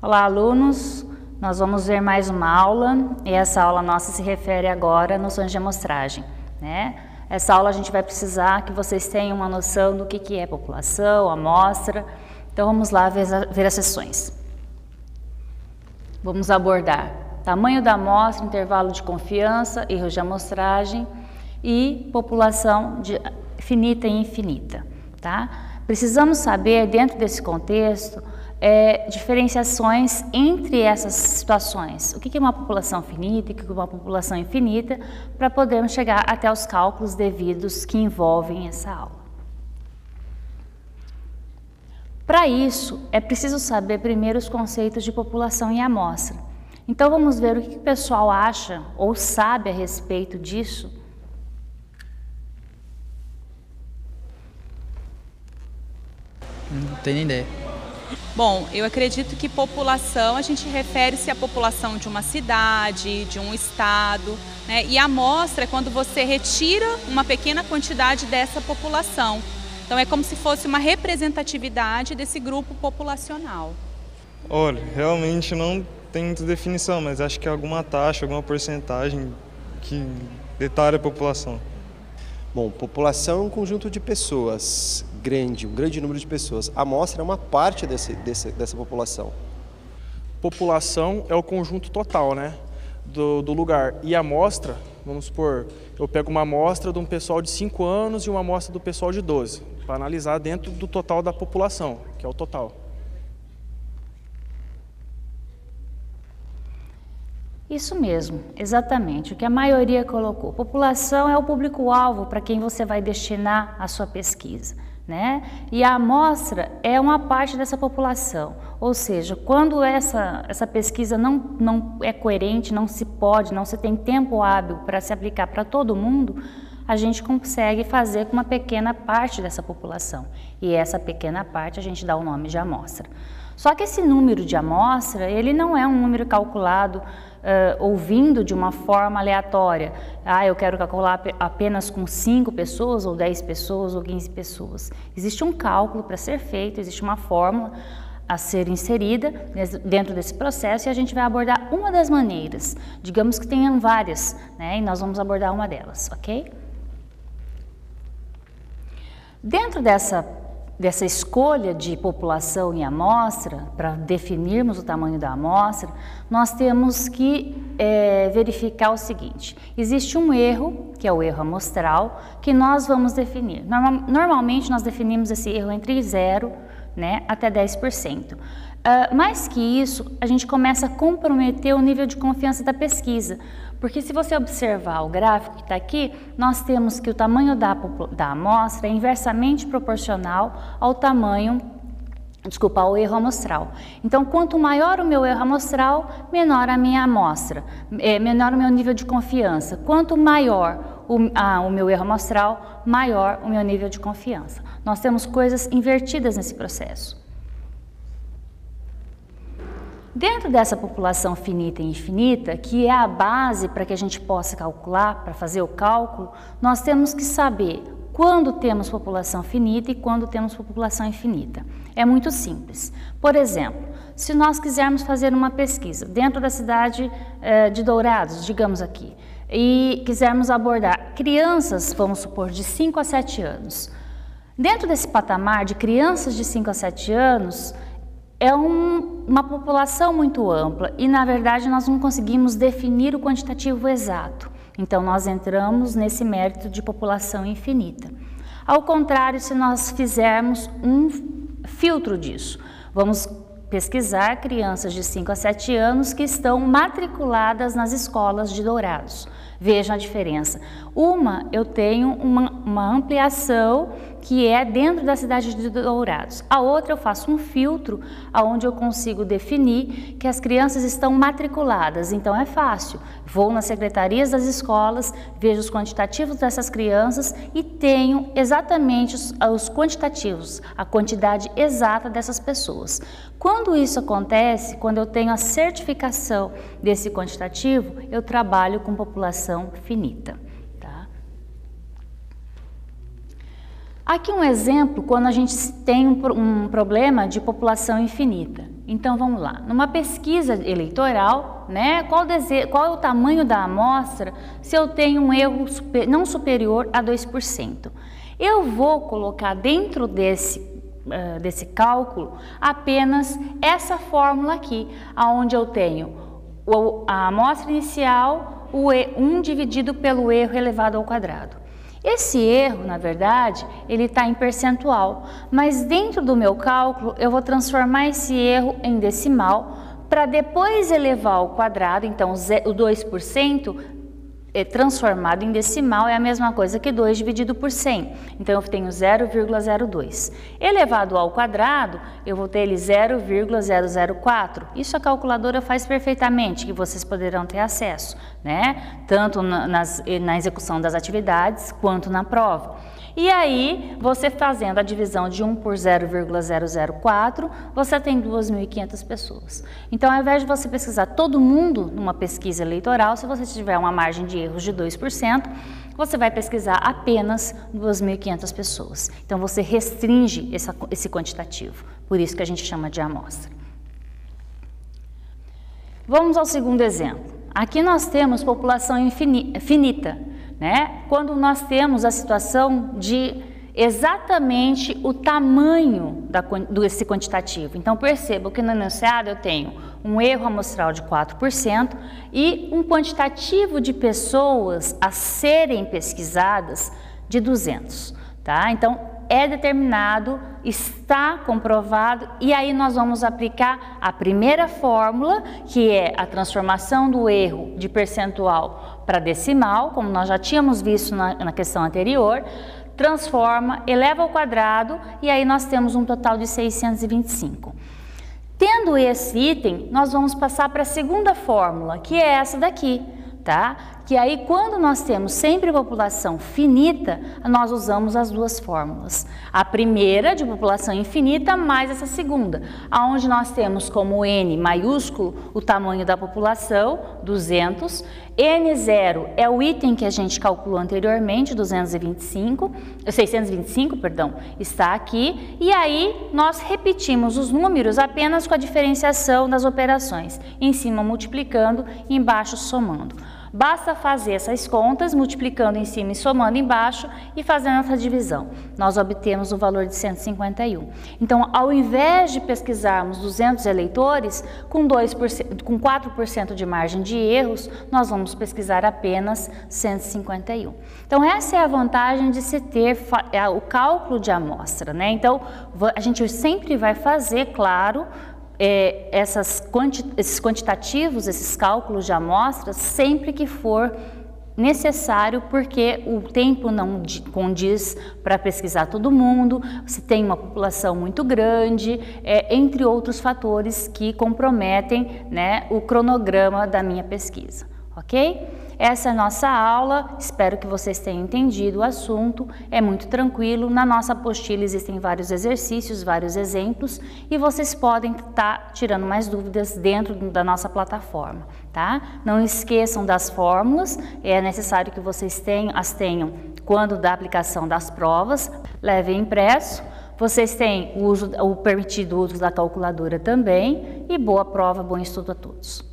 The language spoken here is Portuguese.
Olá, alunos! Nós vamos ver mais uma aula e essa aula nossa se refere agora às noções de amostragem, né? Essa aula a gente vai precisar que vocês tenham uma noção do que é população, amostra. Então vamos lá ver as sessões. Vamos abordar tamanho da amostra, intervalo de confiança, erros de amostragem e população finita e infinita, tá? Precisamos saber, dentro desse contexto, diferenciações entre essas situações. O que é uma população finita e o que é uma população infinita, para podermos chegar até os cálculos devidos que envolvem essa aula. Para isso, é preciso saber primeiro os conceitos de população e amostra. Então vamos ver o que o pessoal acha ou sabe a respeito disso. Não tenho nem ideia. Bom, eu acredito que população, a gente refere-se à população de uma cidade, de um estado, né? E a amostra é quando você retira uma pequena quantidade dessa população. Então é como se fosse uma representatividade desse grupo populacional. Olha, realmente não tem muita definição, mas acho que é alguma taxa, alguma porcentagem que detalha a população. Bom, população é um conjunto de pessoas, um grande número de pessoas. A amostra é uma parte dessa população. População é o conjunto total, né, do lugar. E a amostra, vamos supor, eu pego uma amostra de um pessoal de 5 anos e uma amostra do pessoal de 12, para analisar dentro do total da população, que é o total. Isso mesmo, exatamente, o que a maioria colocou. População é o público-alvo para quem você vai destinar a sua pesquisa, né? E a amostra é uma parte dessa população, ou seja, quando essa pesquisa não é coerente, não se tem tempo hábil para se aplicar para todo mundo, a gente consegue fazer com uma pequena parte dessa população. E essa pequena parte a gente dá o nome de amostra. Só que esse número de amostra, ele não é um número calculado ouvindo de uma forma aleatória. Eu quero calcular apenas com 5 pessoas, ou 10 pessoas, ou 15 pessoas. Existe um cálculo para ser feito, existe uma fórmula a ser inserida dentro desse processo e a gente vai abordar uma das maneiras. Digamos que tenham várias, né? E nós vamos abordar uma delas, ok? Dentro dessa escolha de população e amostra, para definirmos o tamanho da amostra, nós temos que verificar o seguinte: existe um erro, que é o erro amostral, que nós vamos definir. Normalmente nós definimos esse erro entre 0, né, até 10%. Mais que isso, a gente começa a comprometer o nível de confiança da pesquisa, porque se você observar o gráfico que está aqui, nós temos que o tamanho da amostra é inversamente proporcional ao ao erro amostral. Então, quanto maior o meu erro amostral, menor a minha amostra, menor o meu nível de confiança. Quanto maior o meu erro amostral, maior o meu nível de confiança. Nós temos coisas invertidas nesse processo. Dentro dessa população finita e infinita, que é a base para que a gente possa calcular, para fazer o cálculo, nós temos que saber quando temos população finita e quando temos população infinita. É muito simples. Por exemplo, se nós quisermos fazer uma pesquisa dentro da cidade de Dourados, digamos aqui, e quisermos abordar crianças, vamos supor, de 5 a 7 anos. Dentro desse patamar de crianças de 5 a 7 anos, é uma população muito ampla e, na verdade, nós não conseguimos definir o quantitativo exato. Então, nós entramos nesse mérito de população infinita. Ao contrário, se nós fizermos um filtro disso, vamos pesquisar crianças de 5 a 7 anos que estão matriculadas nas escolas de Dourados. Vejam a diferença. Eu tenho uma ampliação que é dentro da cidade de Dourados. A outra eu faço um filtro onde eu consigo definir que as crianças estão matriculadas. Então é fácil. Vou nas secretarias das escolas, vejo os quantitativos dessas crianças e tenho exatamente os quantitativos, a quantidade exata dessas pessoas. Quando isso acontece, quando eu tenho a certificação desse quantitativo, eu trabalho com população finita. Tá? Aqui um exemplo quando a gente tem um problema de população infinita. Então vamos lá, numa pesquisa eleitoral, né, qual é o tamanho da amostra se eu tenho um erro não superior a 2%? Eu vou colocar dentro desse cálculo apenas essa fórmula aqui, onde eu tenho a amostra inicial, 1 dividido pelo erro elevado ao quadrado. Esse erro, na verdade, ele está em percentual, mas dentro do meu cálculo eu vou transformar esse erro em decimal para depois elevar ao quadrado. Então o 2% transformado em decimal é a mesma coisa que 2 dividido por 100. Então eu tenho 0,02. Elevado ao quadrado, eu vou ter ele 0,004. Isso a calculadora faz perfeitamente, que vocês poderão ter acesso, né? Tanto na execução das atividades quanto na prova. E aí, você fazendo a divisão de 1 por 0,004, você tem 2.500 pessoas. Então, ao invés de você pesquisar todo mundo numa pesquisa eleitoral, se você tiver uma margem de erros de 2%, você vai pesquisar apenas 2.500 pessoas. Então, você restringe esse quantitativo, por isso que a gente chama de amostra. Vamos ao segundo exemplo. Aqui nós temos população finita, né? Quando nós temos a situação de exatamente o tamanho desse quantitativo. Então, perceba que no enunciado eu tenho um erro amostral de 4% e um quantitativo de pessoas a serem pesquisadas de 200, tá? Então, é determinado, está comprovado, e aí nós vamos aplicar a primeira fórmula, que é a transformação do erro de percentual para decimal, como nós já tínhamos visto na questão anterior, transforma, eleva ao quadrado, e aí nós temos um total de 625. Tendo esse item, nós vamos passar para a segunda fórmula, que é essa daqui, tá? Que aí, quando nós temos sempre população finita, nós usamos as duas fórmulas. A primeira de população infinita mais essa segunda, aonde nós temos como N maiúsculo o tamanho da população, 200. N0 é o item que a gente calculou anteriormente, 625, perdão, está aqui. E aí, nós repetimos os números apenas com a diferenciação das operações. Em cima multiplicando, embaixo somando. Basta fazer essas contas, multiplicando em cima e somando embaixo e fazendo essa divisão. Nós obtemos o valor de 151. Então, ao invés de pesquisarmos 200 eleitores, com 4% de margem de erros, nós vamos pesquisar apenas 151. Então, essa é a vantagem de se ter o cálculo de amostra, né? Então, a gente sempre vai fazer, claro, esses quantitativos, esses cálculos de amostras, sempre que for necessário, porque o tempo não condiz para pesquisar todo mundo, se tem uma população muito grande, entre outros fatores que comprometem, né, o cronograma da minha pesquisa, ok? Essa é a nossa aula, espero que vocês tenham entendido o assunto, é muito tranquilo, na nossa apostila existem vários exercícios, vários exemplos, e vocês podem estar tirando mais dúvidas dentro da nossa plataforma, tá? Não esqueçam das fórmulas, é necessário que vocês as tenham quando da aplicação das provas, levem impresso, vocês têm o permitido uso da calculadora também, e boa prova, bom estudo a todos.